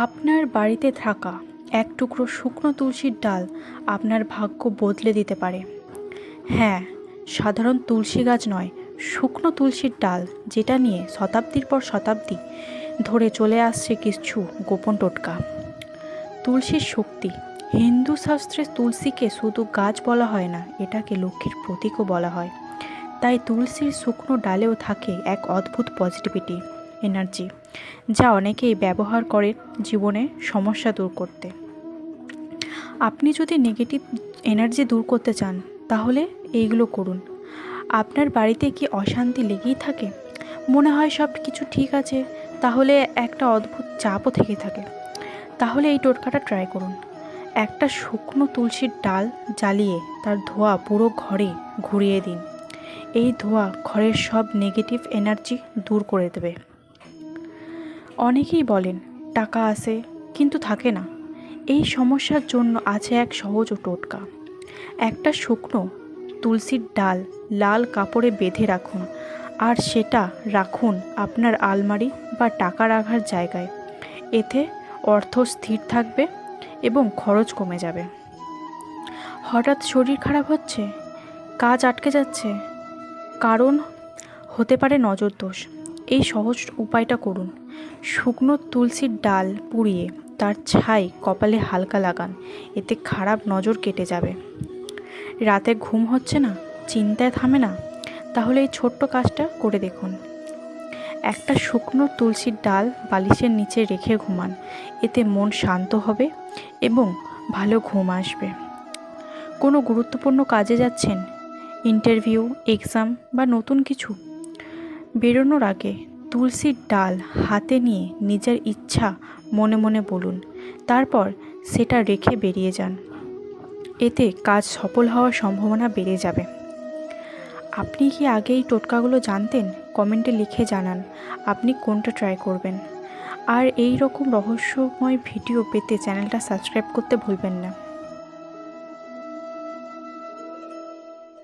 আপনার বাড়িতে থাকা এক টুকরো শুকনো তুলসীর ডাল আপনার ভাগ্য বদলে দিতে পারে। হ্যাঁ, সাধারণ তুলসী গাছ নয়, শুকনো তুলসীর ডাল, যেটা নিয়ে শতাব্দীর পর শতাব্দী ধরে চলে আসছে কিছু গোপন টোটকা। তুলসীর শক্তি। হিন্দু শাস্ত্রে তুলসীকে শুধু গাছ বলা হয় না, এটাকে লক্ষ্মীর প্রতীকও বলা হয়। তাই তুলসীর শুকনো ডালেও থাকে এক অদ্ভুত পজিটিভিটি, এনার্জি, যা অনেকেই ব্যবহার করে জীবনে সমস্যা দূর করতে। আপনি যদি নেগেটিভ এনার্জি দূর করতে চান তাহলে এইগুলো করুন। আপনার বাড়িতে কি অশান্তি লেগেই থাকে? মনে হয় সব কিছু ঠিক আছে, তাহলে একটা অদ্ভুত চাপও থেকে থাকে? তাহলে এই টোটকাটা ট্রাই করুন। একটা শুকনো তুলসীর ডাল জ্বালিয়ে তার ধোঁয়া পুরো ঘরে ঘুরিয়ে দিন। এই ধোঁয়া ঘরের সব নেগেটিভ এনার্জি দূর করে দেবে। অনেকেই বলেন টাকা আসে কিন্তু থাকে না। এই সমস্যার জন্য আছে এক সহজ টোটকা। একটা শুকনো তুলসীর ডাল লাল কাপড়ে বেঁধে রাখুন, আর সেটা রাখুন আপনার আলমারি বা টাকা রাখার জায়গায়। এতে অর্থ স্থির থাকবে এবং খরচ কমে যাবে। হঠাৎ শরীর খারাপ হচ্ছে, কাজ আটকে যাচ্ছে, কারণ হতে পারে নজর দোষ। এই সহজ উপায়টা করুন। শুকনো তুলসীর ডাল পুড়িয়ে তার ছাই কপালে হালকা লাগান, এতে খারাপ নজর কেটে যাবে। রাতে ঘুম হচ্ছে না, চিন্তায় থামে না, তাহলে এই ছোট্ট কাজটা করে দেখুন। একটা শুকনো তুলসীর ডাল বালিশের নিচে রেখে ঘুমান, এতে মন শান্ত হবে এবং ভালো ঘুম আসবে। কোনো গুরুত্বপূর্ণ কাজে যাচ্ছেন, ইন্টারভিউ, এক্সাম বা নতুন কিছু, বেরোনোর আগে তুলসীর ডাল হাতে নিয়ে নিজের ইচ্ছা মনে মনে বলুন, তারপর সেটা রেখে বেরিয়ে যান। এতে কাজ সফল হওয়ার সম্ভাবনা বেড়ে যাবে। আপনি কি আগে এই টোটকাগুলো জানতেন? কমেন্টে লিখে জানান আপনি কোনটা ট্রাই করবেন। আর এই রকম রহস্যময় ভিডিও পেতে চ্যানেলটা সাবস্ক্রাইব করতে ভুলবেন না।